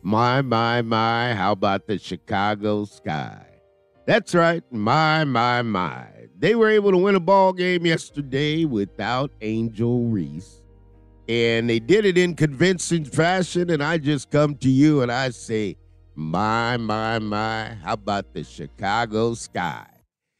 My, how about the Chicago Sky? That's right, my. They were able to win a ball game yesterday without Angel Reese. And they did it in convincing fashion, and I just come to you and I say, my, how about the Chicago Sky?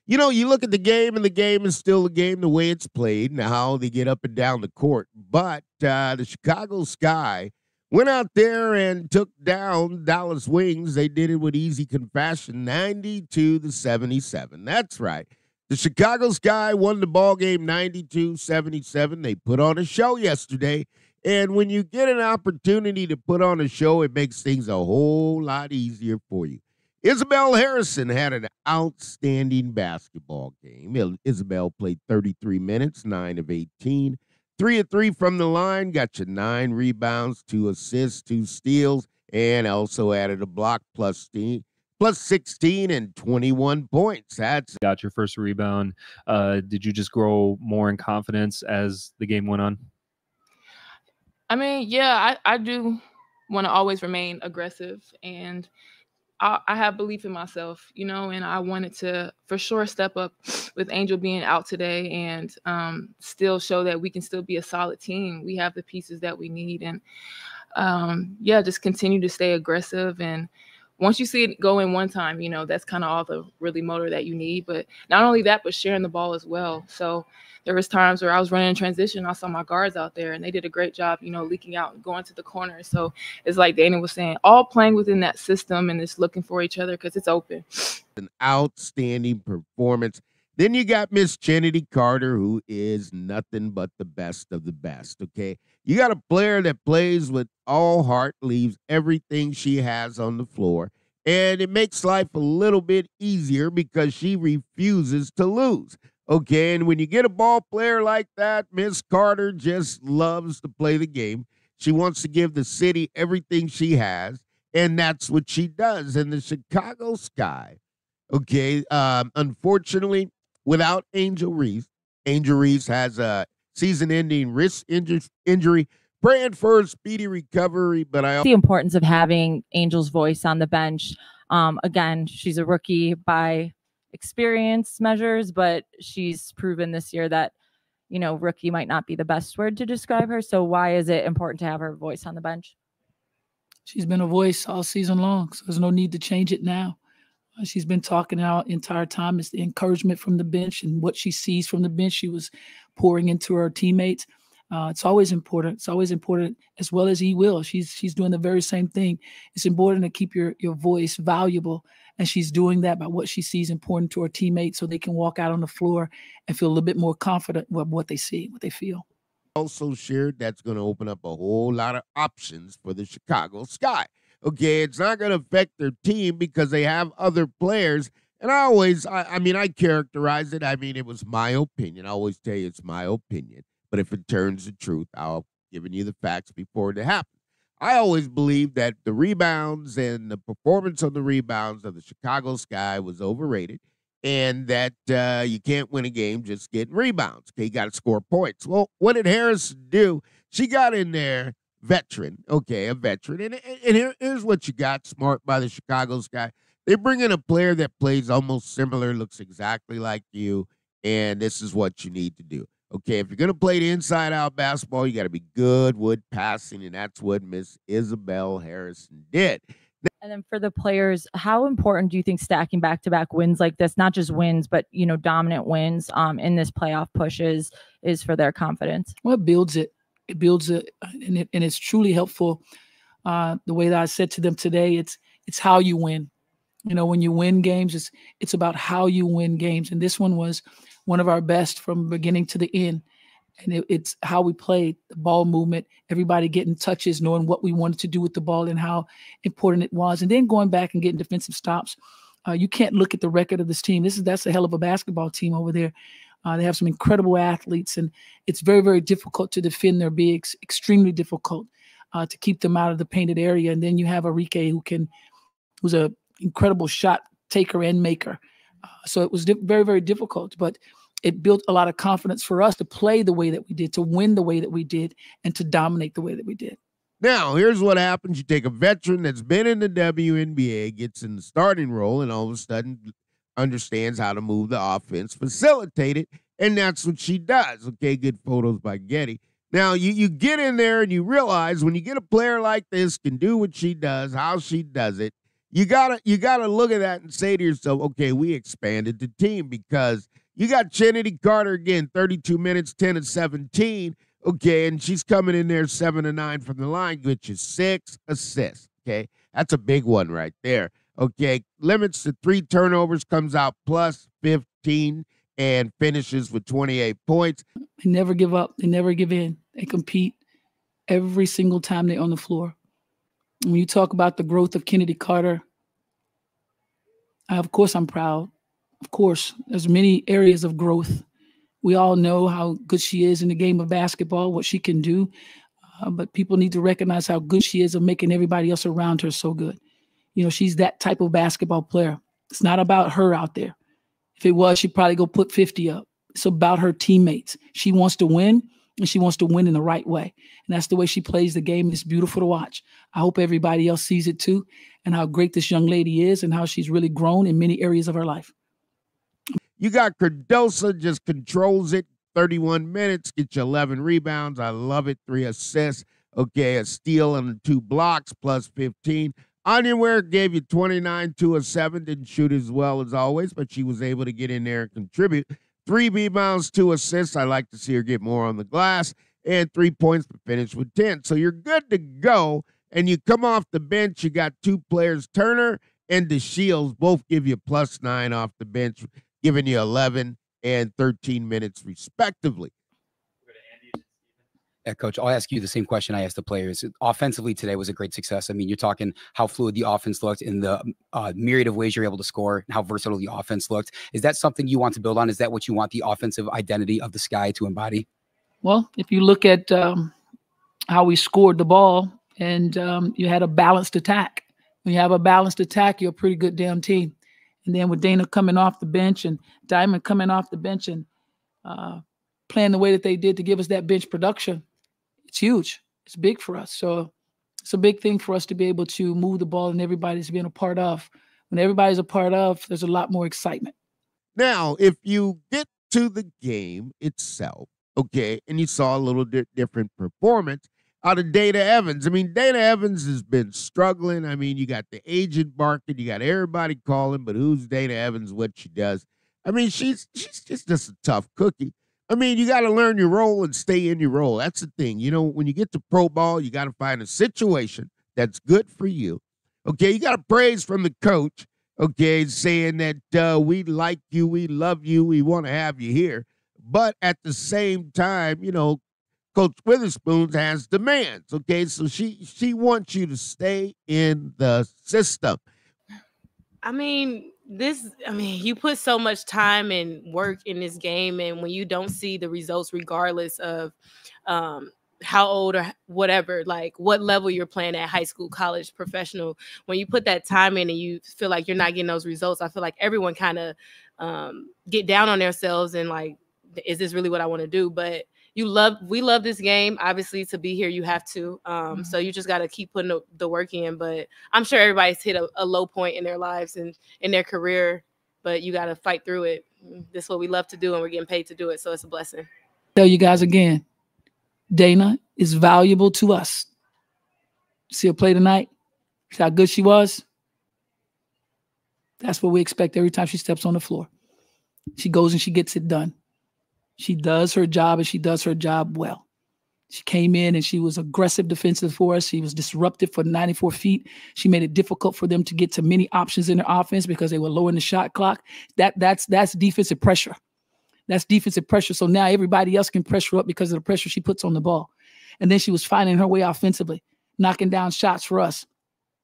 You know, you look at the game, and the game is still the game the way it's played and how they get up and down the court. But the Chicago Sky went out there and took down Dallas Wings. They did it with easy confession, 92-77. That's right. The Chicago Sky won the ball game 92-77. They put on a show yesterday. And when you get an opportunity to put on a show, it makes things a whole lot easier for you. Isabelle Harrison had an outstanding basketball game. Isabelle played 33 minutes, 9 of 18. 3 of 3 from the line, got you 9 rebounds, 2 assists, 2 steals, and also added a block plus 16 and 21 points. That's got your first rebound. Did you just grow more in confidence as the game went on? I mean, yeah, I do want to always remain aggressive, and I have belief in myself, you know, and I wanted to for sure step up with Angel being out today and still show that we can still be a solid team. We have the pieces that we need, and yeah, just continue to stay aggressive. And once you see it go in one time, you know, that's kind of all the really motor that you need. But not only that, but sharing the ball as well. So there was times where I was running in transition. I saw my guards out there, and they did a great job, you know, leaking out and going to the corner. So it's like Dana was saying, all playing within that system and just looking for each other because it's open. An outstanding performance. Then you got Miss Chennedy Carter, who is nothing but the best of the best, okay? You got a player that plays with all heart, leaves everything she has on the floor, and it makes life a little bit easier because she refuses to lose, okay? And when you get a ball player like that, Miss Carter just loves to play the game. She wants to give the city everything she has, and that's what she does. And the Chicago Sky, okay, unfortunately, without Angel Reese has a season-ending wrist injury. Praying for a speedy recovery, but the importance of having Angel's voice on the bench. Again, she's a rookie by experience measures, but she's proven this year that, you know, rookie might not be the best word to describe her. So why is it important to have her voice on the bench? She's been a voice all season long, so there's no need to change it now. She's been talking our entire time. It's the encouragement from the bench and what she sees from the bench. She was pouring into her teammates. It's always important. It's always important, as well as Will. She's doing the very same thing. It's important to keep your voice valuable, and she's doing that by what she sees important to her teammates, so they can walk out on the floor and feel a little bit more confident with what they see, what they feel. Also shared that's going to open up a whole lot of options for the Chicago Sky. Okay, it's not going to affect their team because they have other players. And I characterize it. I mean, it was my opinion. I always tell you it's my opinion. But if it turns the truth, I'll giving you the facts before it happens. I always believe that the rebounds and the performance on the rebounds of the Chicago Sky was overrated, and that you can't win a game just getting rebounds. Okay, you got to score points. Well, what did Harrison do? She got in there. A veteran. And here's what you got, smart by the Chicago Sky. They bring in a player that plays almost similar, looks exactly like you, and this is what you need to do. Okay, if you're going to play the inside-out basketball, you got to be good with passing, and that's what Miss Isabelle Harrison did. And then for the players, how important do you think stacking back-to-back wins like this, not just wins, but, you know, dominant wins in this playoff push is for their confidence? Well, it builds it. It builds it, and it's truly helpful. The way that I said to them today, it's how you win. You know, when you win games, it's about how you win games. And this one was one of our best from beginning to the end. And it's how we played, the ball movement, everybody getting touches, knowing what we wanted to do with the ball and how important it was. And then going back and getting defensive stops. You can't look at the record of this team. That's a hell of a basketball team over there. They have some incredible athletes, and it's very, very difficult to defend their bigs, extremely difficult to keep them out of the painted area. And then you have Enrique, who's an incredible shot taker and maker. So it was very, very difficult, but it built a lot of confidence for us to play the way that we did, to win the way that we did, and to dominate the way that we did. Now, here's what happens. You take a veteran that's been in the WNBA, gets in the starting role, and all of a sudden understands how to move the offense, facilitate it, and that's what she does. Okay, good photos by Getty. Now, you get in there and you realize when you get a player like this can do what she does, how she does it, you gotta look at that and say to yourself, okay, we expanded the team because you got Chennedy Carter again, 32 minutes, 10 of 17. Okay, and she's coming in there 7 of 9 from the line, which is 6 assists. Okay, that's a big one right there. Okay, limits to 3 turnovers, comes out plus 15, and finishes with 28 points. They never give up. They never give in. They compete every single time they're on the floor. When you talk about the growth of Chennedy Carter, of course I'm proud. Of course, there's many areas of growth. We all know how good she is in the game of basketball, what she can do. But people need to recognize how good she is of making everybody else around her so good. You know, she's that type of basketball player. It's not about her out there. If it was, she'd probably go put 50 up. It's about her teammates. She wants to win, and she wants to win in the right way. And that's the way she plays the game. It's beautiful to watch. I hope everybody else sees it too, and how great this young lady is and how she's really grown in many areas of her life. You got Cardoso, just controls it, 31 minutes, gets you 11 rebounds. I love it, 3 assists. Okay, a steal and 2 blocks, plus 15. Onyenwere gave you 29, 2 of 7. Didn't shoot as well as always, but she was able to get in there and contribute. 3 rebounds, 2 assists. I like to see her get more on the glass. And 3 points, but finish with 10. So you're good to go. And you come off the bench, you got 2 players, Turner and DeShields, both give you plus 9 off the bench, giving you 11 and 13 minutes respectively. Yeah, Coach, I'll ask you the same question I asked the players. Offensively today was a great success. I mean, you're talking how fluid the offense looked in the myriad of ways you're able to score and how versatile the offense looked. Is that something you want to build on? Is that what you want the offensive identity of the Sky to embody? Well, if you look at how we scored the ball and you had a balanced attack. When you have a balanced attack, you're a pretty good damn team. And then with Dana coming off the bench and Diamond coming off the bench and playing the way that they did to give us that bench production, it's huge. It's big for us. So it's a big thing for us to be able to move the ball and everybody's being a part of. When everybody's a part of, there's a lot more excitement. Now, if you get to the game itself, okay, and you saw a little different performance out of Dana Evans. I mean, Dana Evans has been struggling. I mean, you got the agent barking, you got everybody calling, but who's Dana Evans, what she does? I mean, she's just a tough cookie. I mean, you got to learn your role and stay in your role. That's the thing. You know, when you get to pro ball, you got to find a situation that's good for you. Okay, you got to praise from the coach, okay, saying that we like you, we love you, we want to have you here. But at the same time, you know, Coach Witherspoon has demands, okay? So she wants you to stay in the system. I mean, you put so much time and work in this game, and when you don't see the results, regardless of how old or whatever, like what level you're playing at, high school, college, professional, when you put that time in and you feel like you're not getting those results, I feel like everyone kind of get down on themselves and like, is this really what I want to do? But we love this game. Obviously, to be here, you have to. So you just got to keep putting the work in. But I'm sure everybody's hit a low point in their lives and in their career, but you got to fight through it. This is what we love to do, and we're getting paid to do it. So it's a blessing. Tell you guys again, Dana is valuable to us. See her play tonight? See how good she was? That's what we expect every time she steps on the floor. She goes and she gets it done. She does her job, and she does her job well. She came in and she was aggressive defensive for us. She was disruptive for 94 feet. She made it difficult for them to get to many options in their offense because they were lowering the shot clock. That's defensive pressure. That's defensive pressure. So now everybody else can pressure up because of the pressure she puts on the ball. And then she was finding her way offensively, knocking down shots for us.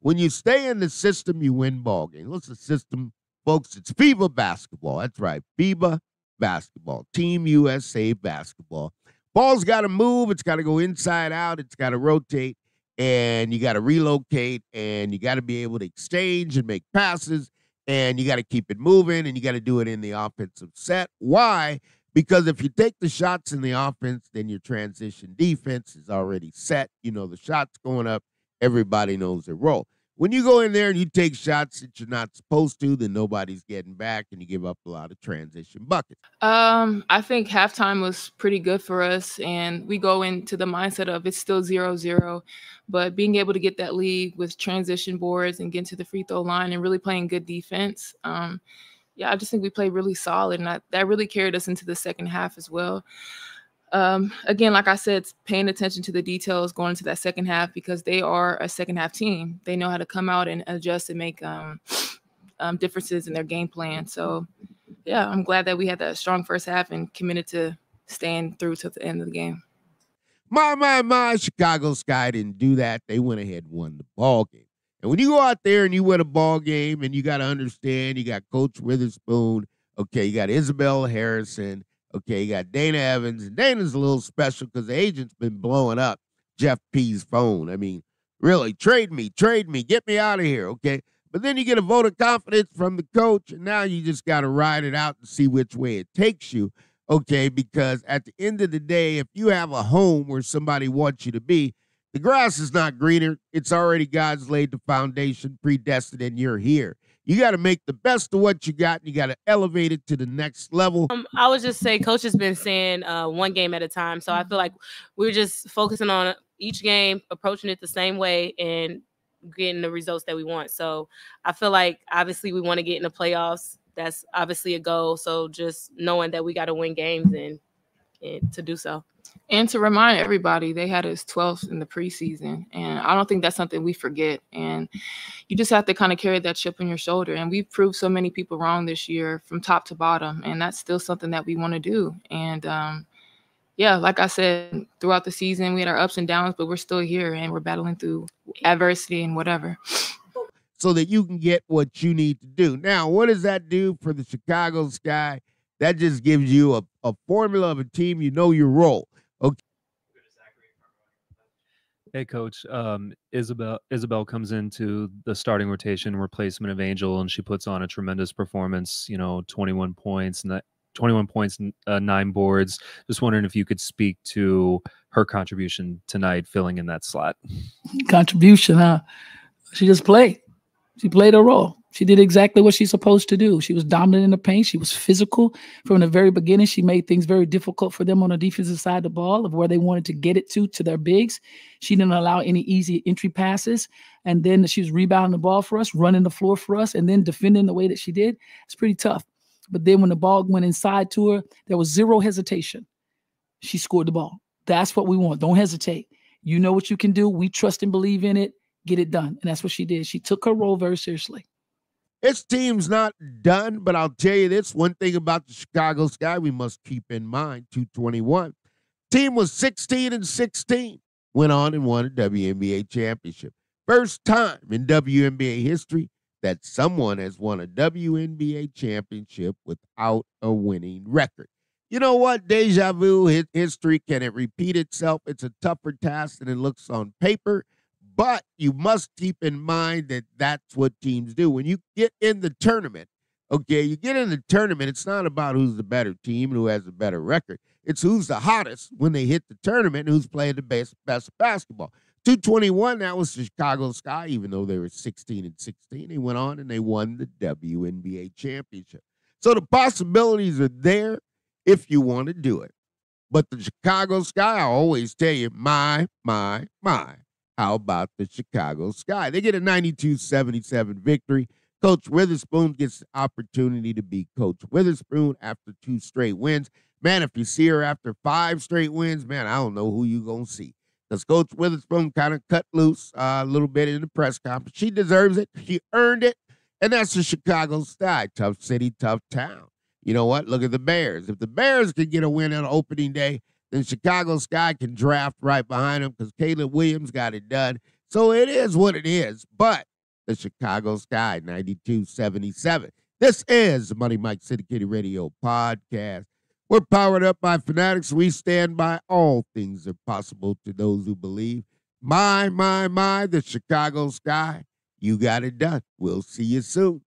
When you stay in the system, you win ball games. What's the system, folks? It's FIBA basketball. That's right, FIBA basketball, Team USA basketball. Ball's got to move. It's got to go inside out. It's got to rotate, and you got to relocate, and you got to be able to exchange and make passes, and you got to keep it moving, and you got to do it in the offensive set. Why? Because if you take the shots in the offense, then your transition defense is already set. You know, the shots going up, everybody knows their role. When you go in there and you take shots that you're not supposed to, then nobody's getting back and you give up a lot of transition buckets. I think halftime was pretty good for us, and we go into the mindset of it's still 0-0, but being able to get that lead with transition boards and get to the free throw line and really playing good defense. Yeah, I just think we played really solid, and that really carried us into the second half as well. Again, like I said, paying attention to the details going into that second half, because they are a second half team. They know how to come out and adjust and make differences in their game plan. So, yeah, I'm glad that we had that strong first half and committed to staying through to the end of the game. My, Chicago Sky didn't do that. They went ahead and won the ball game. And when you go out there and you win a ball game, and you got to understand, you got Coach Witherspoon, okay, you got Isabelle Harrison, okay, you got Dana Evans. And Dana's a little special because the agent's been blowing up Jeff P's phone. I mean, really, trade me, get me out of here, okay? But then you get a vote of confidence from the coach, and now you just got to ride it out and see which way it takes you, okay? Because at the end of the day, if you have a home where somebody wants you to be, the grass is not greener. It's already God's laid the foundation, predestined, and you're here. You got to make the best of what you got, and you got to elevate it to the next level. I would just say Coach has been saying one game at a time. So I feel like we're just focusing on each game, approaching it the same way, and getting the results that we want. So I feel like obviously we want to get in the playoffs. That's obviously a goal. So just knowing that we got to win games and to do so. And to remind everybody, they had us 12th in the preseason. And I don't think that's something we forget. And you just have to kind of carry that chip on your shoulder. And we've proved so many people wrong this year from top to bottom. And that's still something that we want to do. And yeah, like I said, throughout the season, we had our ups and downs, but we're still here and we're battling through adversity and whatever. So that you can get what you need to do. Now, what does that do for the Chicago Sky? That just gives you a formula of a team. You know your role. Okay. Hey, Coach. Isabelle comes into the starting rotation replacement of Angel, and she puts on a tremendous performance. 21 points and 9 boards. Just wondering if you could speak to her contribution tonight, filling in that slot. Contribution, huh? She just played. She played her role. She did exactly what she's supposed to do. She was dominant in the paint. She was physical from the very beginning. She made things very difficult for them on the defensive side of the ball of where they wanted to get it to their bigs. She didn't allow any easy entry passes. And then she was rebounding the ball for us, running the floor for us, and then defending the way that she did. It's pretty tough. But then when the ball went inside to her, there was zero hesitation. She scored the ball. That's what we want. Don't hesitate. You know what you can do. We trust and believe in it. Get it done. And that's what she did. She took her role very seriously. This team's not done, but I'll tell you this one thing about the Chicago Sky we must keep in mind, 221. Team was 16-16, went on and won a WNBA championship. First time in WNBA history that someone has won a WNBA championship without a winning record. You know what? Deja vu history, can it repeat itself? It's a tougher task than it looks on paper. But you must keep in mind that that's what teams do. When you get in the tournament, okay, you get in the tournament, it's not about who's the better team and who has the better record. It's who's the hottest when they hit the tournament and who's playing the best basketball. 221, that was the Chicago Sky, even though they were 16-16. They went on and they won the WNBA championship. So the possibilities are there if you want to do it. But the Chicago Sky, I always tell you, my. How about the Chicago Sky? They get a 92-77 victory. Coach Witherspoon gets the opportunity to be Coach Witherspoon after 2 straight wins. Man, if you see her after 5 straight wins, man, I don't know who you're going to see. Because Coach Witherspoon kind of cut loose a little bit in the press conference. She deserves it. She earned it. And that's the Chicago Sky. Tough city, tough town. You know what? Look at the Bears. If the Bears can get a win on opening day, then Chicago Sky can draft right behind them because Caleb Williams got it done. So it is what it is. But the Chicago Sky, 92-77. This is the Money Mike Syndicated Radio podcast. We're powered up by Fanatics. We stand by all things are possible to those who believe. My, the Chicago Sky. You got it done. We'll see you soon.